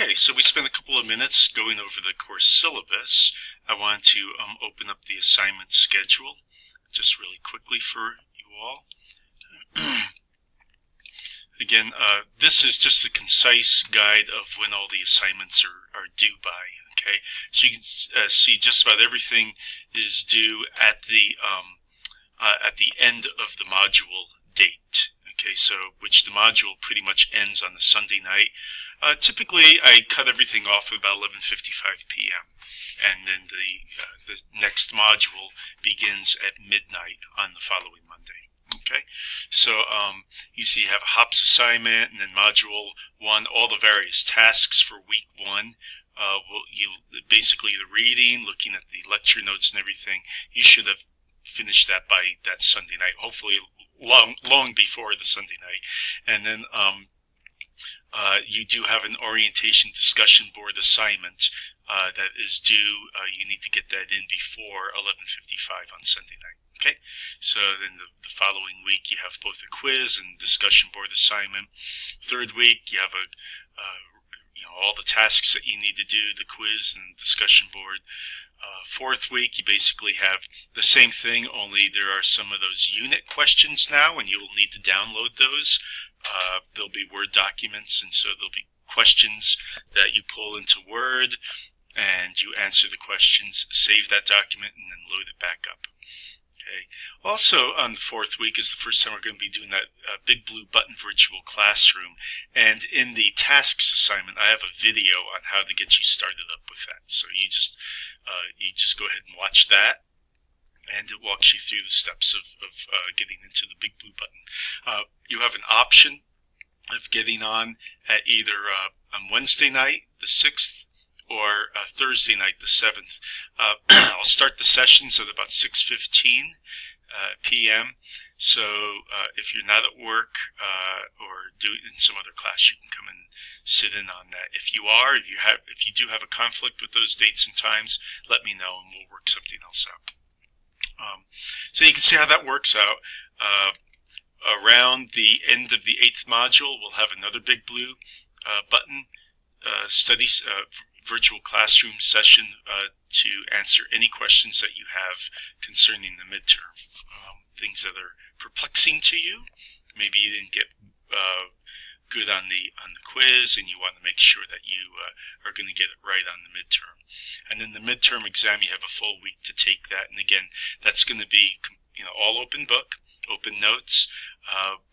Okay, so we spent a couple of minutes going over the course syllabus. I wanted to open up the assignment schedule just really quickly for you all. Again, this is just a concise guide of when all the assignments are due by. Okay, so you can see just about everything is due at the end of the module date. Okay, so which the module pretty much ends on the Sunday night. Typically, I cut everything off at about 11:55 p.m. and then the next module begins at midnight on the following Monday. Okay, so you see you have a HOPS assignment, and then Module 1, all the various tasks for week 1. Basically the reading, looking at the lecture notes and everything. You should have finished that by that Sunday night, hopefully long before the Sunday night. And then you do have an orientation discussion board assignment that is due. You need to get that in before 11:55 on Sunday night. Okay, so then the following week you have both a quiz and discussion board assignment. Third week you have all the tasks that you need to do, the quiz and discussion board. Fourth week you basically have the same thing, only there are some of those unit questions now, and you'll need to download those. There'll be Word documents, and so there'll be questions that you pull into Word, and you answer the questions, save that document, and then load it back up. Okay. Also, on the fourth week is the first time we're going to be doing that Big Blue Button virtual classroom. And in the tasks assignment, I have a video on how to get you started up with that. So you just go ahead and watch that, and it walks you through the steps of getting into the Big Blue Button. You have an option of getting on at either on Wednesday night, the 6th, or Thursday night, the 7th. I'll start the sessions at about 6:15 p.m. So if you're not at work or in some other class, you can come and sit in on that. If you are, if you do have a conflict with those dates and times, let me know and we'll work something else out. So you can see how that works out. Around the end of the 8th module, we'll have another Big Blue Button studies virtual classroom session to answer any questions that you have concerning the midterm. Things that are perplexing to you. Maybe you didn't get good on the quiz, and you want to make sure that you are going to get it right on the midterm. And then the midterm exam, you have a full week to take that. And again, that's going to be all open book, open notes.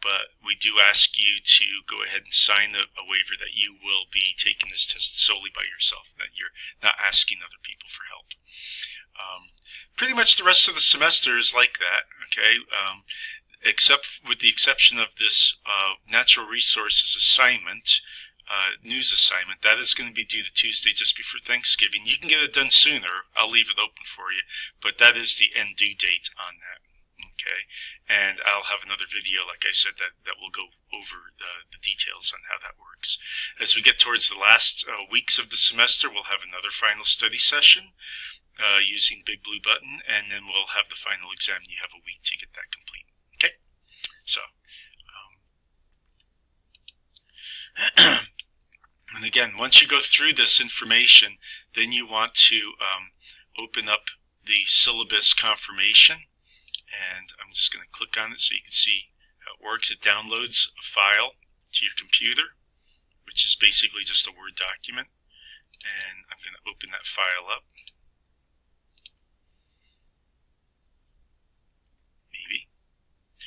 But we do ask you to go ahead and sign a waiver that you will be taking this test solely by yourself, that you're not asking other people for help. Pretty much the rest of the semester is like that, okay? Except with the exception of this natural resources assignment, news assignment, that is going to be due to Tuesday just before Thanksgiving. You can get it done sooner. I'll leave it open for you, but that is the end due date on that. Okay, and I'll have another video, like I said, that will go over the details on how that works. As we get towards the last weeks of the semester, we'll have another final study session using Big Blue Button, and then we'll have the final exam. You have a week to get that complete. Okay, so and again, once you go through this information, then you want to open up the Syllabus Confirmation. And I'm just going to click on it so you can see how it works. It downloads a file to your computer, which is basically just a Word document. And I'm going to open that file up. Maybe.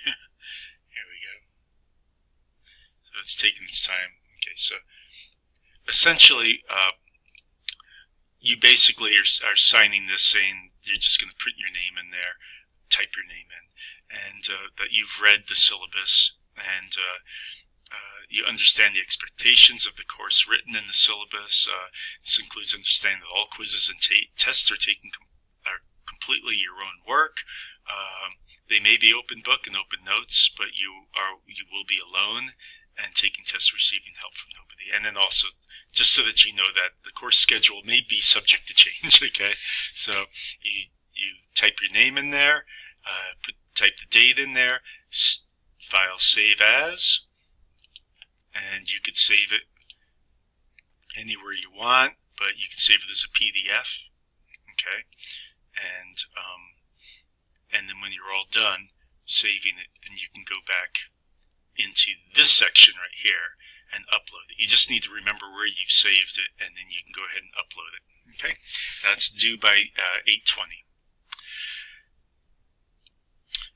Here we go. So it's taking its time. Okay, so essentially, you basically are signing this, saying you're just going to print your name in there, type your name in, and that you've read the syllabus, and you understand the expectations of the course written in the syllabus. This includes understanding that all quizzes and tests are completely your own work. They may be open book and open notes, but you will be alone and taking tests, receiving help from nobody. And then also, just so that you know that the course schedule may be subject to change. Okay, so you type your name in there. Type the date in there, file save as, and you could save it anywhere you want, but you can save it as a PDF. Okay, and then when you're all done saving it, then you can go back into this section right here and upload it. You just need to remember where you've saved it, and then you can go ahead and upload it. Okay, that's due by 8/20.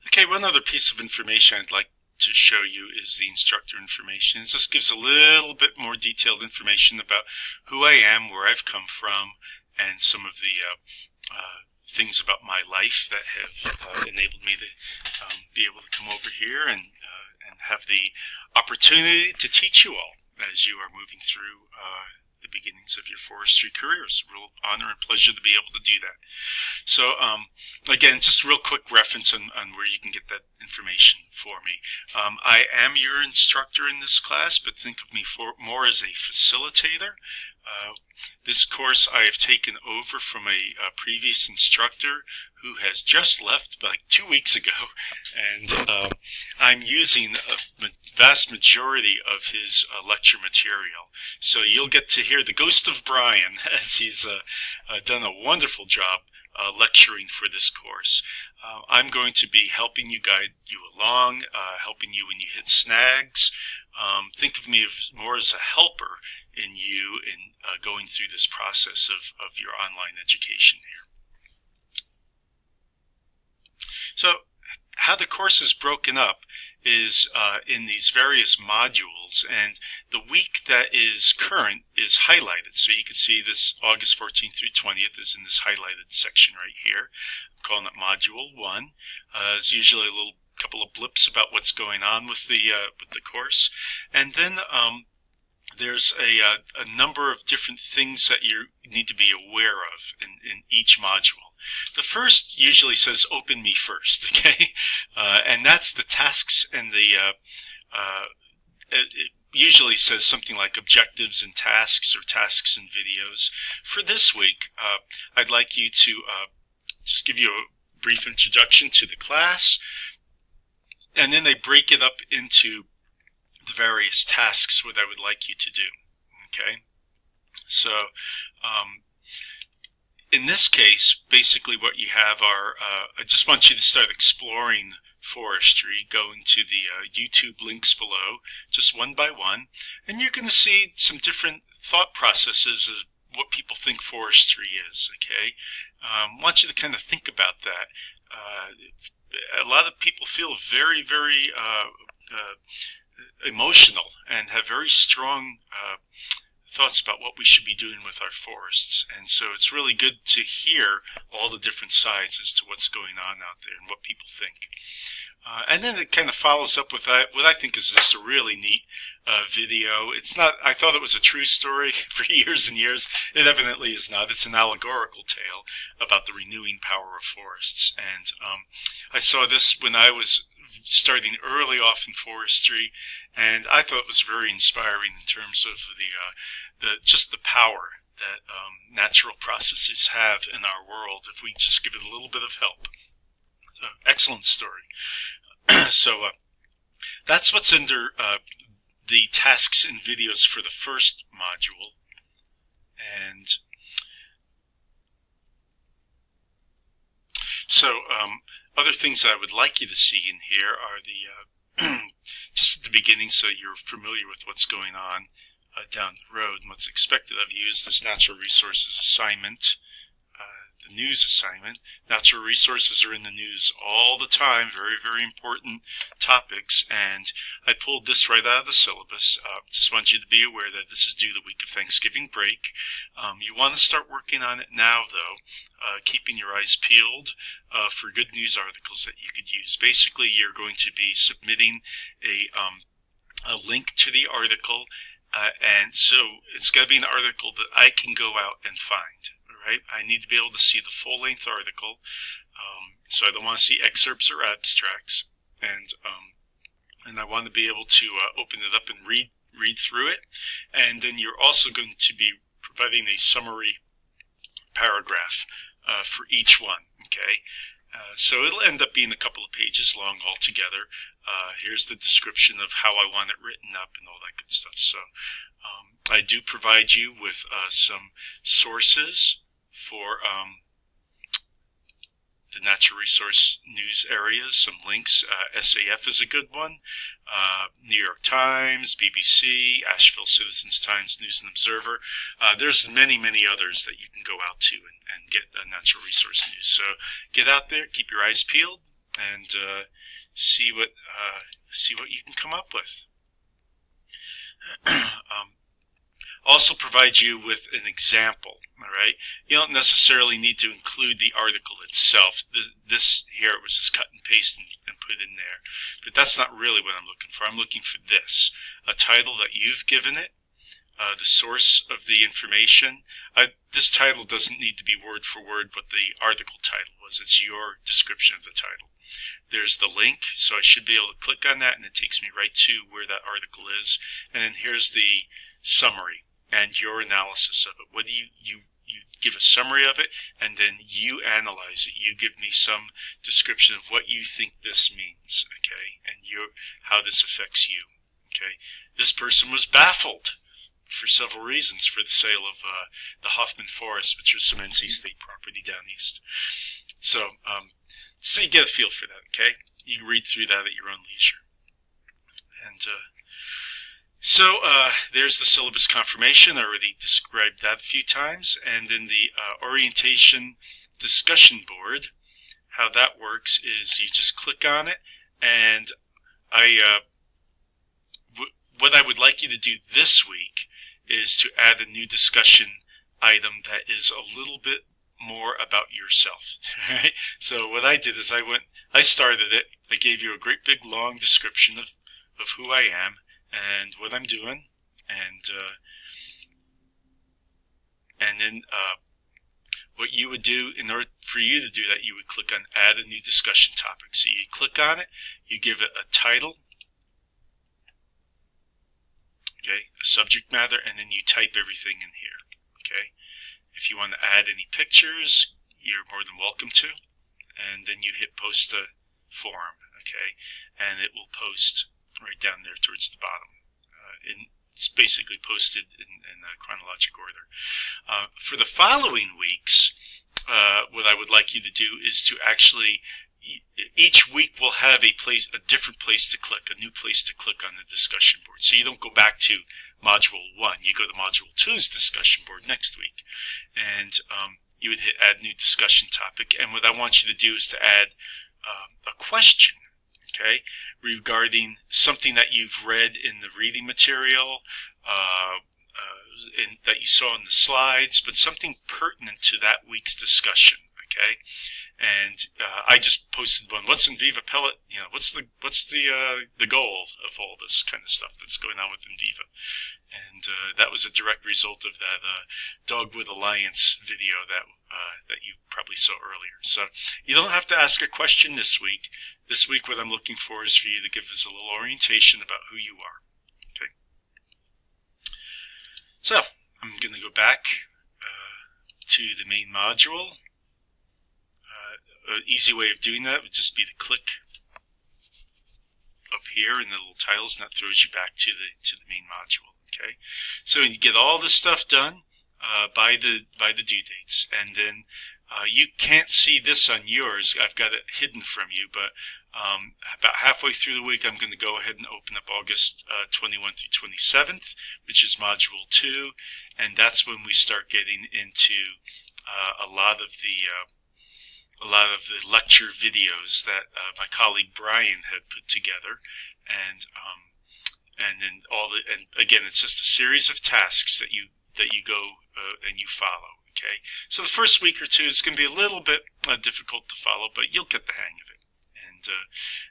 Okay, one other piece of information I'd like to show you is the instructor information. This just gives a little bit more detailed information about who I am, where I've come from, and some of the things about my life that have enabled me to be able to come over here and have the opportunity to teach you all as you are moving through the beginnings of your forestry careers. Real honor and pleasure to be able to do that. So again, just a real quick reference on where you can get that information for me. I am your instructor in this class, but think of me more as a facilitator. This course I have taken over from a previous instructor who has just left like 2 weeks ago, and I'm using a vast majority of his lecture material. So you'll get to hear the ghost of Brian as he's done a wonderful job lecturing for this course. I'm going to be helping you, guide you along, helping you when you hit snags. Think of me more as a helper in you in going through this process of your online education here. So how the course is broken up is in these various modules, and the week that is current is highlighted. So you can see this August 14th through 20th is in this highlighted section right here. I'm calling it Module 1. There's usually a couple of blips about what's going on with the course, and then there's a number of different things that you need to be aware of in each module. The first usually says "Open me first," okay, and that's the tasks and it usually says something like objectives and tasks or tasks and videos. For this week, I'd like you to just give you a brief introduction to the class, and then they break it up into the various tasks what I would like you to do. Okay, so in this case, basically what you have are, I just want you to start exploring forestry, going to the YouTube links below, just one by one, and you're going to see some different thought processes of what people think forestry is, okay? I want you to kind of think about that. A lot of people feel very, very emotional and have very strong thoughts about what we should be doing with our forests, and so it's really good to hear all the different sides as to what's going on out there and what people think. And then it kind of follows up with what I think is just a really neat video. It's not, I thought it was a true story for years and years. It evidently is not. It's an allegorical tale about the renewing power of forests. And I saw this when I was starting early off in forestry, and I thought it was very inspiring in terms of just the power that natural processes have in our world if we just give it a little bit of help. Excellent story. So that's what's under the tasks and videos for the first module. And so other things I would like you to see in here are the just at the beginning, so you're familiar with what's going on down the road and what's expected of you, is this natural resources assignment, the news assignment. Natural resources are in the news all the time, very, very important topics, and I pulled this right out of the syllabus. Just want you to be aware that this is due the week of Thanksgiving break. You want to start working on it now, though, keeping your eyes peeled for good news articles that you could use. Basically, you're going to be submitting a link to the article, and so it's got to be an article that I can go out and find. Right? I need to be able to see the full-length article, so I don't want to see excerpts or abstracts, and I want to be able to open it up and read through it, and then you're also going to be providing a summary paragraph for each one, okay? So it'll end up being a couple of pages long altogether. Here's the description of how I want it written up and all that good stuff. So I do provide you with some sources for the natural resource news areas, some links. SAF is a good one. New York Times, BBC, Asheville Citizens Times, News and Observer. There's many, many others that you can go out to and get natural resource news. So get out there, keep your eyes peeled, and see what you can come up with. Also provide you with an example. All right, you don't necessarily need to include the article itself. This here was just cut and paste and put in there, but that's not really what I'm looking for. I'm looking for this, a title that you've given it, the source of the information. This title doesn't need to be word for word what the article title was. It's your description of the title. There's the link, so I should be able to click on that and it takes me right to where that article is. And then here's the summary and your analysis of it. Whether you give a summary of it and then you analyze it. You give me some description of what you think this means, okay, and how this affects you, okay. This person was baffled for several reasons for the sale of the Hoffman Forest, which was some NC State property down east. So you get a feel for that, okay? You can read through that at your own leisure. And so there's the syllabus confirmation. I already described that a few times. And then the orientation discussion board. How that works is you just click on it, and what I would like you to do this week is to add a new discussion item that is a little bit more about yourself. Right? So what I did is I started it. I gave you a great big long description of who I am and what I'm doing, and then what you would do in order for you to do that, you would click on add a new discussion topic. So you click on it, you give it a title, okay, a subject matter, and then you type everything in here, okay. If you want to add any pictures, you're more than welcome to, and then you hit post a form, okay, and it will post right down there towards the bottom. It's basically posted in chronological order. For the following weeks, what I would like you to do is to actually, each week will have a different place to click, a new place to click on the discussion board. So you don't go back to Module 1, you go to Module 2's discussion board next week. And you would hit add new discussion topic. And what I want you to do is to add a question, okay, regarding something that you've read in the reading material, that you saw in the slides, but something pertinent to that week's discussion, okay. And I just posted one. What's NVIVA pellet? You know, what's the goal of all this kind of stuff that's going on with NVIVA? And that was a direct result of that Dogwood Alliance video that you probably saw earlier. So you don't have to ask a question this week. This week, what I'm looking for is for you to give us a little orientation about who you are. Okay. So I'm going to go back to the main module. An easy way of doing that would just be to click up here in the little titles, and that throws you back to the main module. Okay, so you get all this stuff done by the due dates, and then you can't see this on yours. I've got it hidden from you, but about halfway through the week, I'm going to go ahead and open up August 21 through 27th, which is Module 2, and that's when we start getting into a lot of the lecture videos that my colleague Brian had put together, and then and again, it's just a series of tasks that you go and you follow. Okay, so the first week or two is going to be a little bit difficult to follow, but you'll get the hang of it. And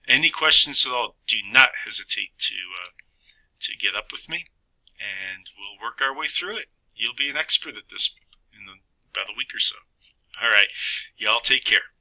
any questions at all, do not hesitate to get up with me, and we'll work our way through it. You'll be an expert at this in about a week or so. All right, y'all take care.